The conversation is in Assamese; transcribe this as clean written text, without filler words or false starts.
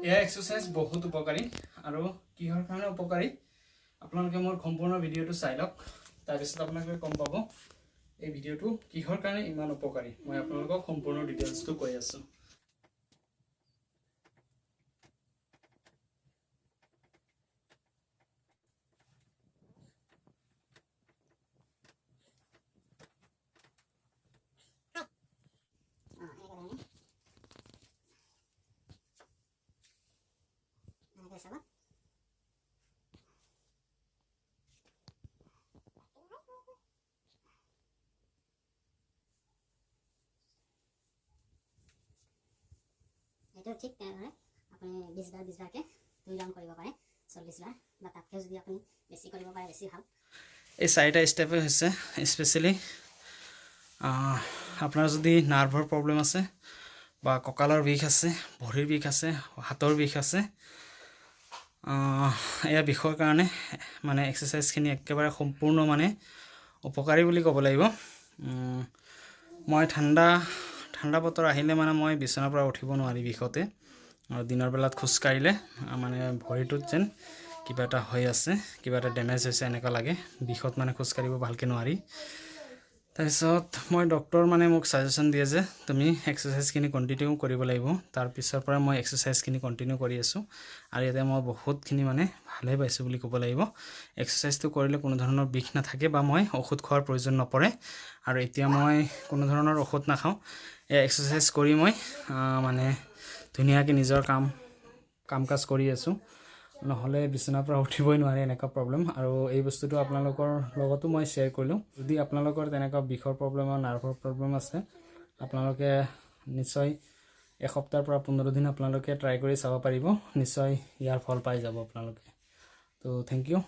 এই এক্সাৰসাইজ বহুত উপকাৰী আৰু কিহৰ কাৰণে উপকাৰী আপোনালোকে মোৰ সম্পূৰ্ণ ভিডিঅটো চাই লওক তাৰ পিছত আপোনালোকে গম পাব এই ভিডিঅটো কিহৰ কাৰণে ইমান উপকাৰী মই আপোনালোকক সম্পূৰ্ণ ডিটেইলছটো কৈ আছো Sama. Itu ঠিক তেনেদৰে আপুনি 20 বাৰ কে 2 ৰাউণ্ড কৰিব পাৰে 40 বাৰ বা তাতকৈ যদি আপুনি বেছি কৰিব পাৰে বেছি ভাল এই চাৰিটা ষ্টেপে হৈছে স্পেশালি আপোনাৰ যদি নাৰ্ভৰ প্ৰব্লেম আছে বা কঁকালৰ বিষ আছে ভৰিৰ বিষ আছে হাতৰ বিষ আছে এয়া বিষৰ কাৰণে মানে এক্সাৰসাইজখিনি একেবাৰে সম্পূৰ্ণ মানে উপকাৰী বুলি ক'ব লাগিব মই ঠাণ্ডা বতৰ আহিলে মানে মই বিছনাৰ পৰা উঠিব নোৱাৰি বিষতে আৰু দিনৰ বেলাত খোজ কাঢ়িলে মানে ভৰিটোত যেন কিবা এটা হৈ আছে কিবা এটা ড্যামেজ হৈছে এনেকা লাগে বিষত মানে খোজ কাঢ়িব ভালকে নোৱাৰি তাৰপিছত মই ডক্টৰ মানে মোক সাজেশন দিয়ে যে তুমি এক্সাৰসাইজখিনি কন্টিনিউ কৰিব লাগিব তাৰ পিছৰ পৰা মই এক্সাৰসাইজখিনি কন্টিনিউ কৰি আছো আৰু ইয়াতে মই বহুতখিনি মানে ভালে পাইছো বুলি ক'ব লাগিব এক্সাৰসাইজটো কৰিলে কোনো ধৰণৰ বিষ নাথাকে বা মই ঔষধ খোৱাৰ প্ৰয়োজন নপৰে আৰু এতিয়া মই কোনো ধৰণৰ ঔষধ নাখাও এই এক্সাৰসাইজ কৰি মই মানে ধুনীয়াকৈ নিজৰ কাম কাজ কৰি আছো নহলে বিছনাৰ পৰা উঠিবই নোৱাৰে এনেকা প্ৰব্লেম আৰু এই বস্তুটো আপোনালোকৰ লগতো মই শেয়াৰ কৰিলো যদি আপোনালোকৰ তেনেকা বিষৰ প্ৰব্লেম আৰু নাৰ্ভৰ প্ৰব্লেম আছে আপোনালোকে নিশ্চয় এসপ্তাহৰ পৰা 15 দিন আপোনালোকে ট্ৰাই কৰি চাব পাৰিব নিশ্চয় ইয়াৰ ফল পাই যাব আপোনালোকে তো থ্যাংক ইউ